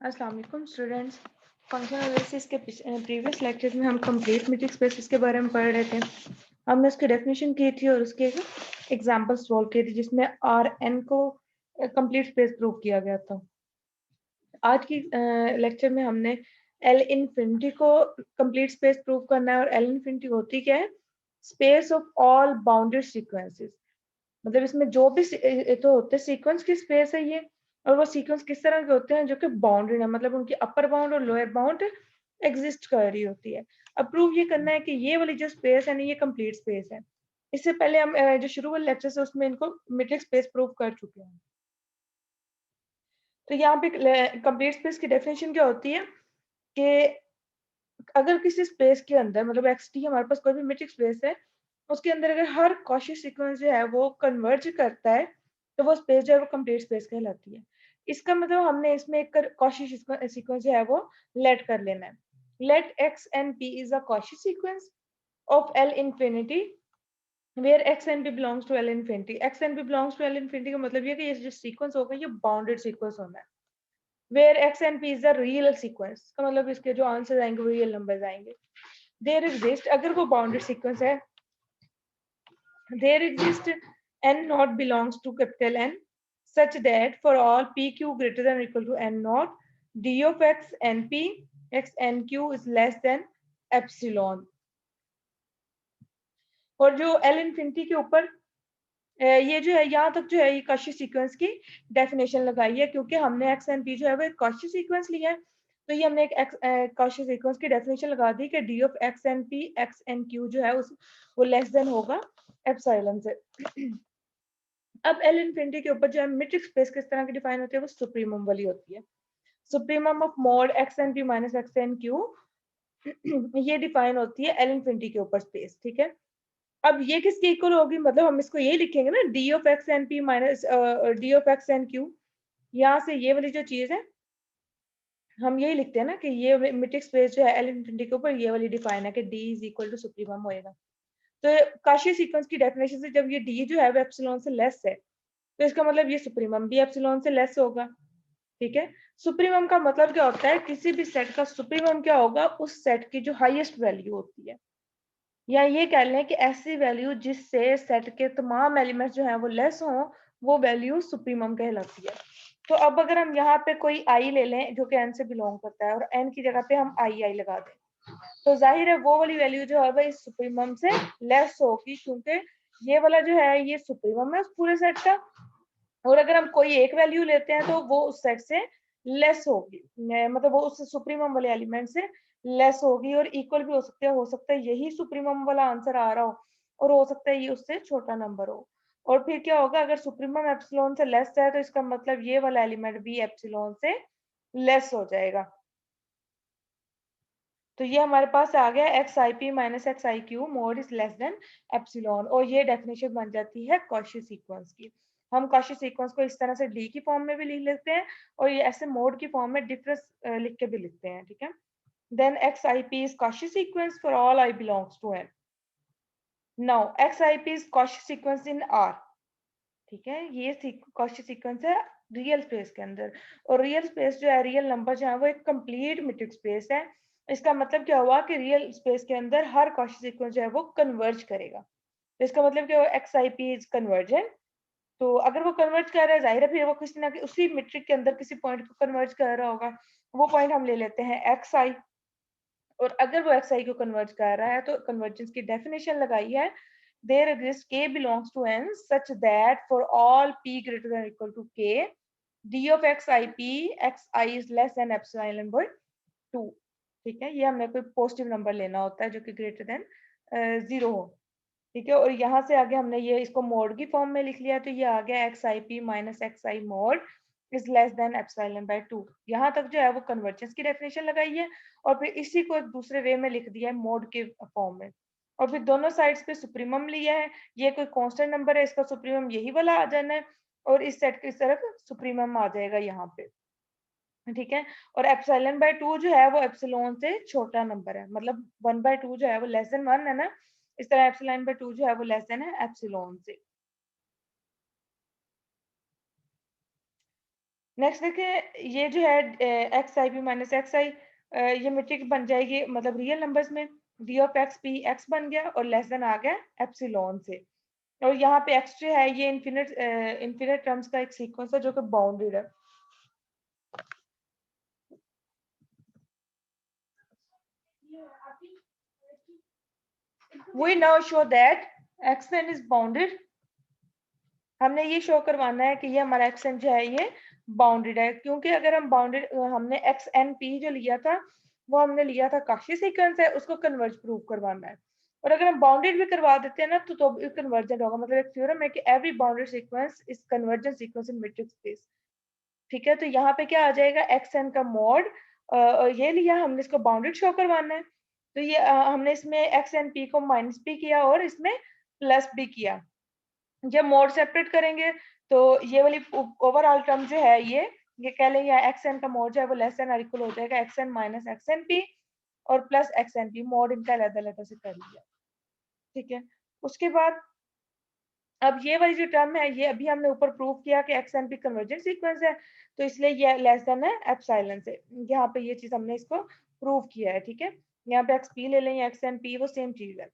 अस्सलाम वालेकुम students. Functional analysis के प्रीवियस लेक्चर में हम कंप्लीट मैट्रिक्स स्पेसेस के बारे में पढ़ रहे थे। हमने उसकी डेफिनेशन की थी और उसके एग्जांपल सॉल्व किए थे जिसमें आर एन को कंप्लीट स्पेस प्रूव किया गया था। आज की लेक्चर में हमने एल इनफिनिटी को कंप्लीट स्पेस प्रूव करना है। और एल इनफिनिटी होती क्या है? Space of all bounded sequences. मतलब इसमें जो भी तो होते हैं सीक्वेंस की स्पेस है ये। और वो सीक्वेंस किस तरह के होते हैं? जो कि बाउंडेड है, मतलब उनकी अपर बाउंड और लोअर बाउंड एग्जिस्ट कर रही होती है। अब प्रूव ये करना है कि ये वाली जो स्पेस है ना, ये कंप्लीट स्पेस है। इससे पहले हम जो शुरू वाले लेक्चर है उसमें इनको मैट्रिक्स स्पेस प्रूव कर चुके हैं। तो यहाँ पे कंप्लीट स्पेस की डेफिनेशन क्या होती है कि अगर किसी स्पेस के अंदर, मतलब एक्स टी हमारे पास कोई भी मैट्रिक्स स्पेस है, उसके अंदर अगर हर कॉची सीक्वेंस जो है वो कन्वर्ज करता है, तो वो स्पेस जो है वो कंप्लीट स्पेस कहलाती है। इसका मतलब हमने इसमें एक कॉची सीक्वेंस जो है वो लेट कर लेना है। Let x and p is a Cauchy sequence of l infinity where x and p belongs to l infinity. X and p belongs to l infinity का मतलब ये कि ये जो सीक्वेंस होगा ये बाउंडेड सीक्वेंस होना है। Where x and p is the real sequence का मतलब इसके जो आंसर आएंगे वो रियल नंबर्स आएंगे। देयर एग्जिस्ट, अगर वो बाउंडेड सीक्वेंस है, there exist n naught belongs to capital N such that for all pq greater than or equal to n naught d of x np x nq is less than epsilon। और जो l infinity के ऊपर ये जो है यहाँ तक जो है ये कॉची सीक्वेंस की डेफिनेशन लगाई है, क्योंकि हमने एक्स एंड पी जो है वो एक कॉची सीक्वेंस लिया है। तो ये हमने एक कॉची सीक्वेंस की डेफिनेशन लगा दी कि D of x and P x and Q जो है उस वो लेस देन होगा एप्सिलॉन से। अब एल इनफिनिटी के ऊपर जो है मैट्रिक्स स्पेस किस तरह की डिफाइन होती है? वो सुप्रीमम वाली होती है। Supremum of mod x n p minus x n q ये डिफाइन होती है एल इनफिनिटी के ऊपर स्पेस। ठीक है, अब ये किसके इक्वल होगी? मतलब हम इसको ये लिखेंगे ना, d of x n p minus d of x n q. यहाँ से ये वाली जो चीज है हम यही लिखते हैं ना कि ये मैट्रिक्स स्पेस जो है एल इनफिनिटी के ऊपर ये वाली डिफाइन है कि D is equal to supremum होएगा। तो काशी सीक्वेंस की डेफिनेशन से जब ये डी जो है वो एप्सिलॉन से लेस है, तो इसका मतलब ये सुप्रीमम भी एप्सिलॉन से लेस होगा। ठीक है, सुप्रीमम का मतलब क्या होता है? किसी भी सेट का सुप्रीमम क्या होगा? उस सेट की जो हाईएस्ट वैल्यू होती है, या ये कह लें कि ऐसी वैल्यू जिससे सेट के तमाम एलिमेंट्स जो है वो लेस हो, वो वैल्यू सुप्रीमम कहलाती है। तो अब अगर हम यहाँ पे कोई आई ले लें जो कि एन से बिलोंग करता है और एन की जगह पे हम आई आई लगा दें, तो जाहिर है वो वाली वैल्यू जो है वो इस सुप्रीमम से लेस होगी, क्योंकि ये वाला जो है ये सुप्रीमम है उस पूरे सेट का। और अगर हम कोई एक वैल्यू लेते हैं तो वो उस सेट से लेस होगी, मतलब वो उस सुप्रीमम वाले एलिमेंट से लेस होगी। और इक्वल भी हो सकता है यही सुप्रीमम वाला आंसर आ रहा हो, और हो सकता है ये उससे छोटा नंबर हो। और फिर क्या होगा? अगर सुप्रीमम एप्सिलॉन से लेस है तो इसका मतलब ये वाला एलिमेंट भी एप्सिलॉन से लेस हो जाएगा। तो ये हमारे पास आ गया x i p minus x I Q mode is less than epsilon, और ये डेफिनेशन बन जाती है कॉची सीक्वेंस की। हम कॉची सीक्वेंस को इस तरह से डी की फॉर्म में भी लिख लेते हैं और ये ऐसे मोड की फॉर्म में डिफरेंस लिख के भी लिखते हैं। ठीक है, then x i p is Cauchy sequence for all i belongs to N. Now x i p is Cauchy sequence in R. ठीक है, ये कॉची सीक्वेंस है रियल स्पेस के अंदर। और रियल स्पेस जो है, रियल नंबर जो है वो एक कंप्लीट मैट्रिक्स स्पेस है। इसका मतलब क्या हुआ कि रियल स्पेस के अंदर हर कॉची सीक्वेंस जो है वो कन्वर्ज करेगा। तो इसका मतलब क्या हुआ? X i p is convergent. तो अगर वो कन्वर्ज कर रहा है, जाहिर है फिर वो किसी ना उसी मैट्रिक के अंदर किसी पॉइंट को कन्वर्ज कर रहा होगा। वो पॉइंट हम ले लेते हैं एक्स आई। और अगर वो एक्स आई को कन्वर्ज कर रहा है तो कन्वर्जेंस की डेफिनेशन लगाई है, there exists k belongs to n such that for all p greater than or equal to k d of x i p x I is less than epsilon by 2। ठीक है, ये हमने कोई positive number लेना होता है जो कि ग्रेटर देन 0 हो। ठीक है, और यहाँ से आगे हमने ये इसको मोड की फॉर्म में लिख लिया, तो ये आ गया x i p minus x I mode is less than epsilon bye 2। यहाँ तक जो है वो कन्वर्जेंस की डेफिनेशन लगाई है और फिर इसी को एक दूसरे वे में लिख दिया है मोड के फॉर्म में। और फिर दोनों साइड्स पे सुप्रीमम लिया है, ये कोई कांस्टेंट नंबर है, इसका सुप्रीमम यही वाला आ जाना है और इस सेट की तरफ सुप्रीमम आ जाएगा यहाँ पे। ठीक है, और एप्सिलॉन बाय 2 जो है वो एप्सिलॉन से छोटा नंबर है, मतलब 1/2 जो है वो लेस देन 1 है ना, इस तरह एप्सिलॉन बाय 2 जो है वो लेस देन है एप्सिलॉन से। नेक्स्ट देखिए ये जो है x i p minus x i, ये मैट्रिक्स बन जाएगी मतलब रियल नंबर्स में d of x p x बन गया और लेस देन आ गया एप्सिलॉन से। और यहाँ पे एक्स जो है ये इन्फिनिट टर्म्स का एक सीक्वेंस है जो कि बाउंडेड है। We now show that xn is bounded। हमने ये शो करवाना है कि ये हमारा एक्सन जो है ये बाउंडेड है, क्योंकि अगर हम बाउंडेड हमने एक्स एन पी जो लिया था वो हमने लिया था काशी सीक्वेंस है, उसको कन्वर्ज प्रूव करवाना है। और अगर हम बाउंडेड भी करवा देते हैं ना तो भी कन्वर्जेंट होगा। मतलब एक थ्योरम है कि every bounded sequence is convergent sequence in matrix space. ठीक है, तो यहाँ पे क्या आ जाएगा एक्स एन का मॉड, ये लिया हमने, इसको बाउंडेड शो करवाना है। तो ये हमने इसमें एक्स एन पी को माइनस पी किया और इसमें प्लस बी किया। जब मोड सेपरेट करेंगे तो ये वाली ओवरऑल टर्म जो है ये कह लें या एक्स एन का मोड जो है वो लेस देन और इक्वल हो जाएगा x n minus x n p और plus x n p. Mod इनका अलग-अलग से कर लिया। ठीक है, उसके बाद अब ये वाली जो टर्म है ये अभी हमने ऊपर प्रूव किया कि x n p convergent sequence है, तो इसलिए ये लेस देन है एप्सिलॉन से। यहाँ पे ये चीज हमने इसको प्रूव किया है। ठीक है, यहाँ पे एक्स पी ले लें या एक्स एन पी वो सेम चीज है।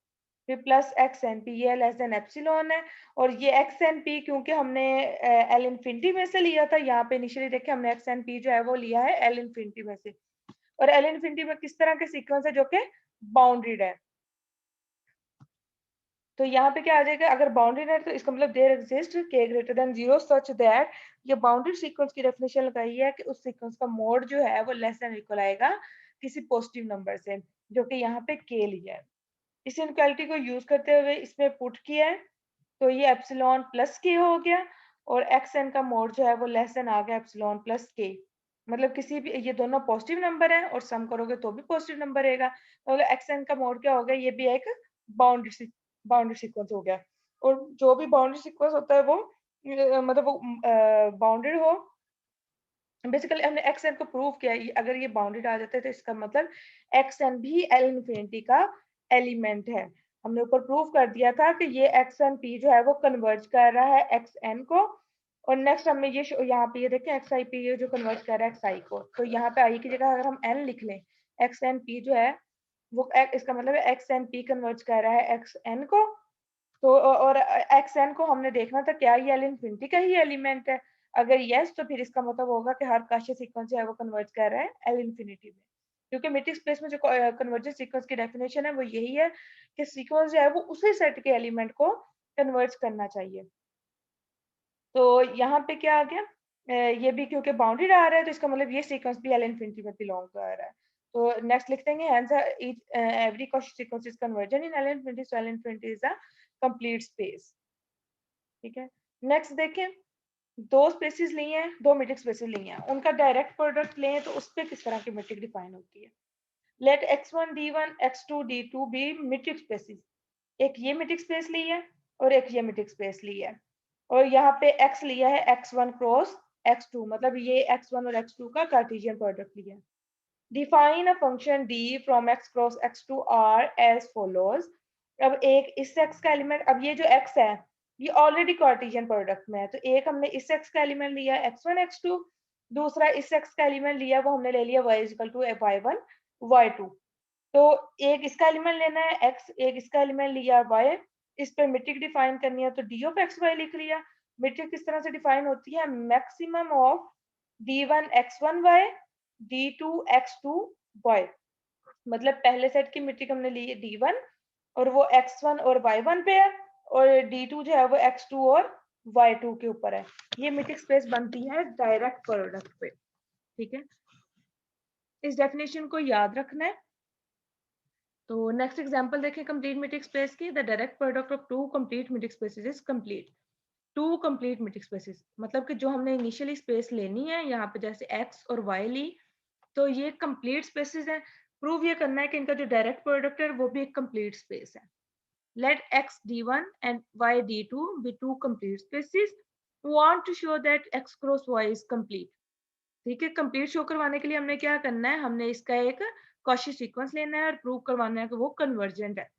फिर प्लस एक्स एन पी ये लेस देन एप्सिलॉन है। और ये एक्स एन पी क्योंकि हमने एल इन्फिनिटी में से लिया था, यहाँ पे इनिशियली देखे हमने एक्स एन पी जो है वो लिया है एल इन्फिनिटी में से। और एल इन्फिनिटी में किस तरह के सीक्वेंस है जो कि बाउंडेड है। तो यहाँ पे क्या आ जाएगा, अगर बाउंडेड है तो इसका मतलब देयर एग्जिस्ट के ग्रेटर देन 0 सच दैट, ये बाउंडेड सीक्वेंस की डेफिनेशन लगाई है कि उस सीक्वेंस का मोड जो है वो लेस देन इक्वल आएगा किसी पॉजिटिव नंबर से, जो कि यहाँ पे के लिया है। इस इनक्वालिटी को यूज करते हुए इसमें पुट किया है तो ये एप्सिलॉन प्लस के हो गया और एक्स एन का मोड जो है वो लेस देन आ गया एप्सिलॉन प्लस के। मतलब किसी भी, ये दोनों पॉजिटिव नंबर है और सम करोगे तो भी पॉजिटिव नंबर रहेगा, तो एक्स एन का मोड क्या हो गया, ये भी एक बाउंडेड बाउंडेड सीक्वेंस हो गया। और जो भी बाउंडेड सीक्वेंस होता है वो मतलब वो बाउंडेड हो, बेसिकली हमने एक्स एन को प्रूव किया अगर ये बाउंडेड आ जाता है तो इसका मतलब एक्स एन भी एल इन्फिनिटी का एलिमेंट है। हमने ऊपर प्रूव कर दिया था कि ये एक्स एन पी जो है वो कन्वर्ज कर रहा है एक्स एन को। और नेक्स्ट हमने ये यहाँ पे ये देखें एक्स आई पी ये जो कन्वर्ज कर रहा है एक्स आई को, तो यहाँ पे आई की जगह अगर हम एन लिख लें, एक्स एन पी जो है वो इसका मतलब एक्स एन पी कन्वर्ज कर रहा है एक्स एन को। तो और एक्स एन को हमने देखना था क्या ये एल इन्फिनिटी का ही एलिमेंट है। अगर यस तो फिर इसका मतलब होगा कि हर काशी सीक्वेंस जो है वो कन्वर्ज कर रहा है एल इन्फिनिटी में, क्योंकि मैट्रिक्स स्पेस में जो कन्वर्जेंट सीक्वेंस की डेफिनेशन है वो यही है कि सीक्वेंस जो है वो उसी सेट के एलिमेंट को कन्वर्ज करना चाहिए। तो यहाँ पे क्या आ गया, ये भी क्योंकि बाउंडेड आ रहा है तो इसका मतलब ये सीक्वेंस भी एल इन्फिनिटी में बिलोंग कर रहा है। तो नेक्स्ट लिख देंगे hence every Cauchy sequence is convergent in L infinity, so L infinity is a complete space। ठीक है, नेक्स्ट देखें, दो स्पेसिस ली हैं, दो मैट्रिक्स स्पेसिस ली हैं, उनका डायरेक्ट प्रोडक्ट लें तो उस पर किस तरह की मैट्रिक डिफाइन होती है। Let x1 d1 x2 d2 be metric spaces. एक ये मैट्रिक्स स्पेस ली है और एक ये मैट्रिक्स स्पेस ली है, और यहाँ पे x लिया है x1 क्रॉस x2, मतलब ये x1 और x2 का कार्टेशियन प्रोडक्ट लिया है। Define a function d from x cross x to r as follows। अब एक इस x का एलिमेंट, अब ये जो x है ये ऑलरेडी कार्टेशियन प्रोडक्ट में है, तो एक हमने इस x का एलिमेंट लिया x1 x2, दूसरा इस x का एलिमेंट लिया वो हमने ले लिया y equal to y1 y2। तो एक इसका एलिमेंट लेना है x, एक इसका एलिमेंट लिया y, इस पे मैट्रिक डिफाइन करनी है तो d ऑफ x y लिख लिया। मैट्रिक किस तरह से डिफाइन होती है, maximum of d1 x1 y d2 x2 y। मतलब पहले सेट की मैट्रिक हमने ली है d1 और वो x1 और y1 पे है, और d2 जो है वो x2 और y2 के ऊपर है। ये मैट्रिक स्पेस बनती है डायरेक्ट प्रोडक्ट पे। ठीक है, इस डेफिनेशन को याद रखना है। तो नेक्स्ट एग्जांपल देखें कंप्लीट मैट्रिक स्पेस की, the direct product of two complete metric spaces is complete. Two complete metric spaces मतलब कि जो हमने इनिशियली स्पेस लेनी है यहाँ पे जैसे x और y ली, तो ये कंप्लीट स्पेसेस हैं। प्रूव ये करना है कि इनका जो डायरेक्ट प्रोडक्ट है वो भी एक कंप्लीट स्पेस है। Let x d1 and y d2 be two complete spaces। We want to show that x cross y is complete। ठीक है, कंप्लीट शो करवाने के लिए हमने क्या करना है, हमने इसका एक कॉची सीक्वेंस लेना है और प्रूव करवाना है कि वो कन्वर्जेंट है।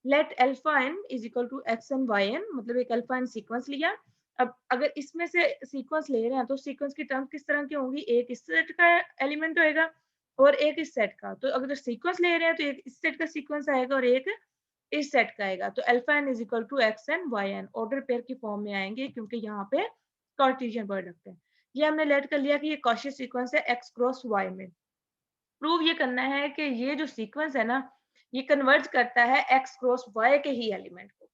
Let alpha n is equal to x and y n, मतलब एक अल्फा n सीक्वेंस लिया। अब अगर इसमें से सीक्वेंस ले रहे हैं तो सीक्वेंस की टर्म किस तरह की होंगी, एक इस सेट का एलिमेंट होएगा और एक इस सेट का। तो अगर सीक्वेंस ले रहे हैं तो एक इस सेट का सीक्वेंस आएगा और एक इस सेट का आएगा। तो alpha n is equal to x n y n order pair की फॉर्म में आएंगे क्योंकि यहाँ पे कार्टेशियन प्रोडक्ट है। ये हमने लेट कर लिया कि ये कॉची सीक्वेंस है एक्स क्रॉस वाई में। प्रूव ये करना है कि ये जो सीक्वेंस है ना ये कन्वर्ज करता है एक्स क्रॉस वाई के ही एलिमेंट को।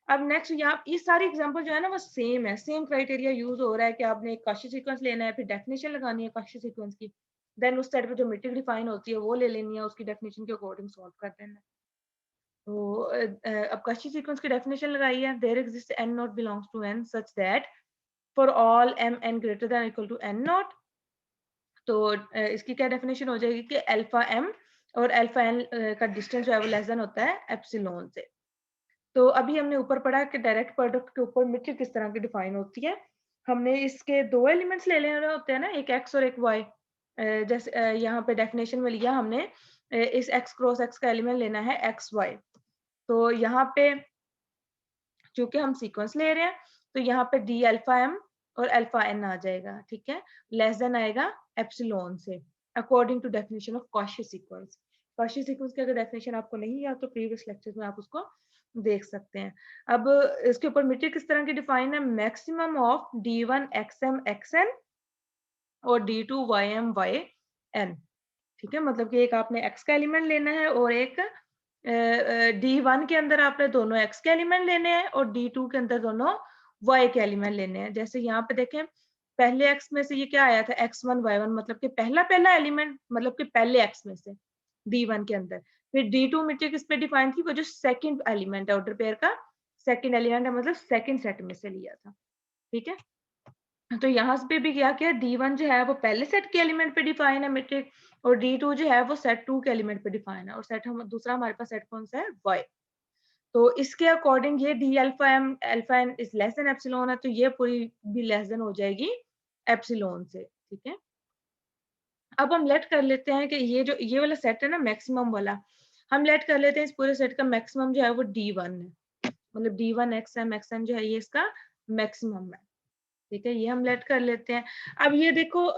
अब नेक्स्ट यहाँ ये सारी एग्जांपल जो है ना वो सेम है, सेम क्राइटेरिया यूज हो रहा है कि आपने एक कॉची सीक्वेंस लेना है, फिर डेफिनेशन लगानी है कॉची सीक्वेंस की, देन उस साइड पे जो मीट्रिक डिफाइन होती है वो ले लेनी है, उसकी डेफिनेशन के अकॉर्डिंग सॉल्व कर देना है। तो अब कॉची सीक्वेंस की डेफिनेशन लगाई है, there exist n naught belongs to N such that for all m n greater than equal to n naught. तो इसकी क्या डेफिनेशन हो जाएगी कि अल्फा एम और अल्फा एन का डिस्टेंस जो है वो लेस देन होता है एप्सिलॉन से। तो अभी हमने ऊपर पढ़ा कि डायरेक्ट प्रोडक्ट के ऊपर मीट्रिक किस तरह की डिफाइन होती है। हमने इसके दो एलिमेंट्स ले लेने होते हैं ना, एक एक्स और एक वाई। जैसे यहाँ पे डेफिनेशन में लिया हमने इस एक्स क्रॉस एक्स का एलिमेंट लेना है एक्स वाई। तो यहाँ पे चूंकि हम सीक्वेंस ले रहे हैं तो यहाँ पे डी अल्फा एम और अल्फा एन आ जाएगा, ठीक है, लेस देन आएगा एप्सिलॉन से according to definition of Cauchy sequence. Cauchy sequence की अगर डेफिनेशन आपको नहीं याद तो प्रीवियस लेक्चर्स में आप उसको देख सकते हैं। अब इसके ऊपर मीट्रिक किस तरह की डिफाइन है, maximum of d one x m x n और d two y m y n. ठीक है, मतलब कि एक आपने एक्स का एलिमेंट लेना है और एक डी वन के अंदर आपने दोनों एक्स के एलिमेंट लेने हैं और डी टू के अंदर दोनों वाई के एलिमेंट लेने हैं। जैसे यहाँ पे देखें पहले एक्स में से ये क्या आया था एक्स वन वाई वन, मतलब कि पहला पहला एलिमेंट, मतलब कि पहले एक्स में से डी वन के अंदर। फिर डी टू मीट्रिक किस पे डिफाइन थी, वो जो सेकंड एलिमेंट है ऑर्डर पेयर का सेकंड एलिमेंट है, मतलब सेकंड सेट में से लिया था। ठीक है, तो यहाँ पे भी क्या किया, डी वन जो है वो पहले सेट के एलिमेंट पे डिफाइन है मीट्रिक और डी टू जो है वो सेट टू के एलिमेंट पे डिफाइन है और सेट हम दूसरा हमारे पास सेट कौन सा है वाई। तो इसके अकॉर्डिंग ये d alpha n is less than epsilon है, तो ये पूरी भी लेस देन हो जाएगी एप्सिलॉन से। ठीक है, अब हम लेट कर लेते हैं कि ये वाला सेट है ना मैक्सिमम वाला, हम लेट कर लेते हैं इस पूरे सेट का मैक्सिमम जो है वो डी वन है, मतलब डी वन एक्स एम जो है ये इसका मैक्सिमम है। ठीक है, ये हम लेट कर लेते हैं। अब ये देखो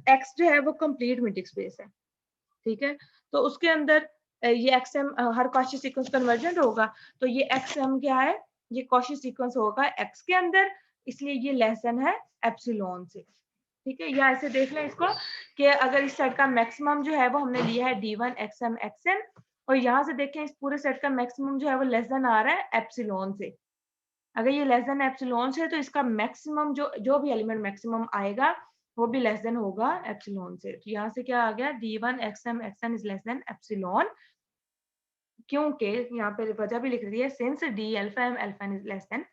एक्स जो है वो कंप्लीट मीट्रिक स्पेस है। ठीक है, तो उसके अंदर ये एक्स एम हर कॉची सीक्वेंस कन्वर्जेंट होगा, तो ये एक्स एम क्या है, ये कॉची सीक्वेंस होगा एक्स के अंदर, इसलिए ये लेस देन है एप्सिलॉन से। ठीक है, या ऐसे देख लें इसको कि अगर इस सेट का मैक्सिमम जो है वो हमने लिया है d one x m x n और यहाँ से देखें इस पूरे सेट का मैक्सिमम जो है वो लेस देन आ रहा है एप्सिलॉन से। अगर ये लेस देन एप्सिलॉन से तो इसका मैक्सिमम जो भी एलिमेंट मैक्सिमम आएगा वो भी लेस देन होगा एप्सिलॉन से। तो यहाँ से क्या आ गया, d one x m x n is less than epsilon, क्योंकि यहाँ पे वजह भी लिख रही है since d alpha m alpha n is less than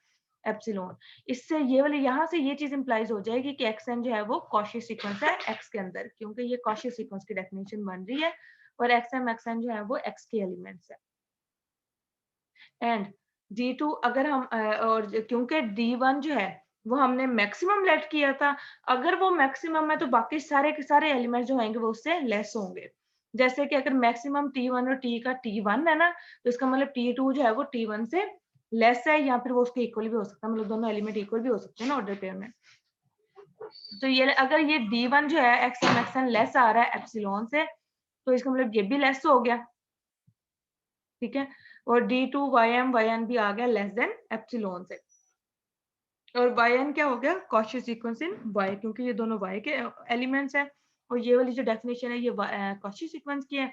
epsilon. इससे ये वाले यहाँ से ये चीज इंप्लाइज हो जाएगी कि एक्स एन जो है वो कॉची सीक्वेंस है एक्स के अंदर, क्योंकि ये कॉची सीक्वेंस की डेफिनेशन बन रही है और एक्स एम एक्स एन जो है वो एक्स के एलिमेंट्स है। एंड D2 अगर हम और क्योंकि D1 जो है वो हमने मैक्सिमम लेट किया था, अगर वो मैक्सिमम है तो बाकी सारे के सारे एलिमेंट जो होंगे वो उससे लेस होंगे। जैसे कि अगर मैक्सिमम T1 और T का T1 है ना, तो इसका मतलब T2 जो है वो T1 से लेस है या फिर वो उसके इक्वल भी हो सकता है, मतलब दोनों एलिमेंट इक्वल भी हो सकते हैं ना ऑर्डर पेयर में। तो ये अगर ये D1 जो है एक्सएन लेस आ रहा है एप्सिलॉन से, तो इसका मतलब ये भी लेस हो गया। ठीक है, और D2 वाई एन भी आ गया लेस देन एप्सिलॉन से। और वाई एन क्या हो गया, कॉची सीक्वेंस इन वाई, क्योंकि ये दोनों वाई के एलिमेंट्स हैं और ये वाली जो डेफिनेशन है ये कॉची सीक्वेंस की है,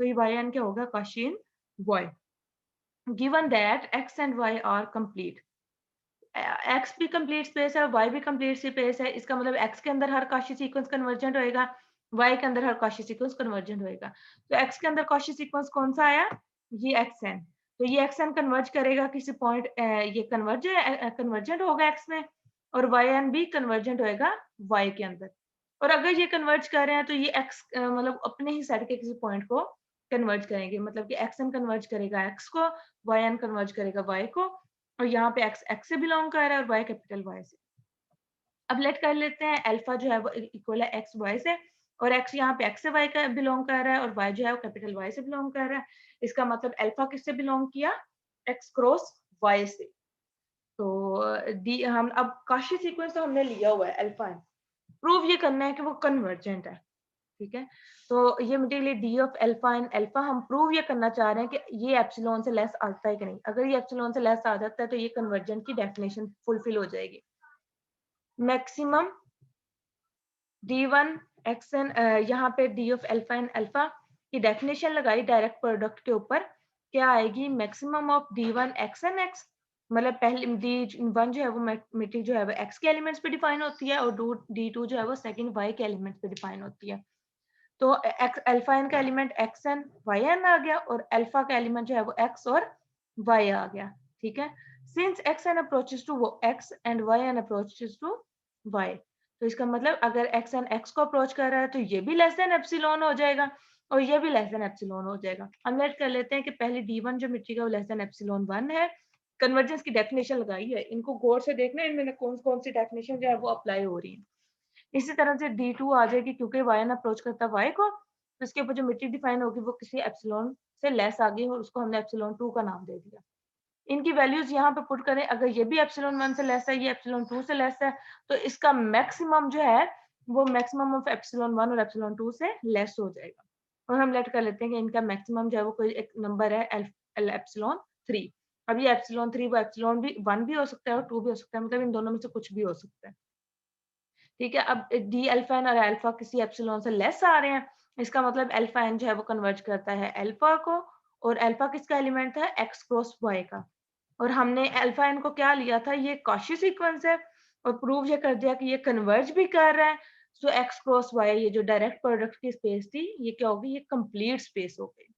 तो ये वाई एन क्या होगा, Cauchy in y. Given that x and y are complete, x भी कंप्लीट स्पेस है, वाई भी कंप्लीट स्पेस है, इसका मतलब एक्स के अंदर हर कॉची सीक्वेंस कन्वर्जेंट होएगा, वाई के अंदर हर कॉची सीक्वेंस कन्वर्जेंट होएगा। तो एक्स के अंदर कॉची सीक्वेंस कौन सा आया, ये एक्स एन, तो ये एक्स एन कन्वर्ज करेगा किसी पॉइंट, ये कन्वर्जेंट होगा एक्स में, और वाई एन भी कन्वर्जेंट होएगा वाई के अंदर। और अगर ये कन्वर्ज कर रहे हैं तो ये एक्स मतलब अपने ही सेट के किसी पॉइंट को कन्वर्ज करेंगे, मतलब कि एक्स एन कन्वर्ज करेगा एक्स को, वाई एन कन्वर्ज करेगा वाई को, और यहाँ पे एक्स एक्स से बिलोंग कर रहा है और वाई कैपिटल वाई से। अब लेट कर लेते हैं अल्फा जो है वो इक्वल है एक्स वाई से, और एक्स यहाँ पे एक्स से वाई का बिलोंग कर रहा है और वाई जो है वो कैपिटल वाई से बिलोंग कर रहा है। इसका मतलब अल्फा किससे बिलोंग किया, एक्स क्रॉस वाई से। तो डी हम अब काशी सीक्वेंस तो हमने लिया हुआ है अल्फा एन, प्रूव ये करना है कि वो कन्वर्जेंट है, ठीक है? तो ये material D of alpha and alpha हम प्रूव ये करना चाह रहे हैं कि ये एप्सिलॉन से लेस आता है कि नहीं। अगर ये एप्सिलॉन से लेस आ जाता है तो ये कन्वर्जेंट की डेफिनेशन फुलफिल हो जाएगी। मैक्सिमम D1 एक्सन यहाँ पे D of alpha and alpha की डेफिनेशन लगाई डायरेक्ट प्रोडक्ट के ऊपर, क्या आएगी? Maximum of D1 x n x, मतलब पहले D1 जो है वो मैट्रिक्स जो है वो x के एलिमेंट्स पे डिफाइन होती है और D2 जो है वो सेकंड y के एलिमेंट्स पे डिफाइन होती है। तो एक्स अल्फा एन का element x n y n आ गया और अल्फा का एलिमेंट जो है वो एक्स और वाई आ गया, ठीक है? Since x n approaches to वो x and y n approaches to y, तो इसका मतलब अगर एक्स एन एक्स को अप्रोच कर रहा है तो ये भी लेस देन एप्सिलॉन हो जाएगा और ये भी लेस देन एप्सिलॉन हो जाएगा। हम लेट कर लेते हैं कि पहले D1 जो मेट्रिक है वो लेस देन एप्सिलॉन 1 है। कन्वर्जेंस की डेफिनेशन लगाई है, इनको गौर से देखना है इनमें कौन कौन सी डेफिनेशन जो है वो अप्लाई हो रही है। इसी तरह से D2 आ जाएगी क्योंकि y अप्रोच करता है y को, तो इसके ऊपर जो मैट्रिक्स डिफाइन होगी वो किसी एप्सिलॉन से लेस आ गई और उसको हमने एप्सिलॉन 2 का नाम दे दिया। इनकी वैल्यूज यहाँ पे पुट करें, अगर ये भी एप्सिलॉन 1 से लेस है, ये एप्सिलॉन 2 से लेस है, तो इसका मैक्सिमम जो है वो मैक्सिमम ऑफ एप्सिलॉन 1 और एप्सिलॉन 2 से लेस हो जाएगा। और हम लेट कर लेते हैं कि इनका मैक्सिमम जो है वो कोई एक नंबर है एप्सिलॉन 3। अब ये एप्सिलॉन 3 वो एप्सिलॉन भी 1 भी हो सकता है और 2 भी हो सकता है, मतलब इन दोनों में से कुछ भी हो सकता है। ठीक है, अब डी अल्फा एन और अल्फा किसी एप्सिलॉन से लेस आ रहे हैं, इसका मतलब अल्फा एन जो है वो कन्वर्ज करता है अल्फा को, और अल्फा किसका एलिमेंट था? एक्स क्रॉस वाई का। और हमने अल्फा एन को क्या लिया था? ये कॉशी सीक्वेंस है और प्रूव ये कर दिया कि ये कन्वर्ज भी कर रहा है। सो एक्स क्रॉस वाई ये जो डायरेक्ट प्रोडक्ट की स्पेस थी ये क्या होगी? ये कंप्लीट स्पेस हो गई।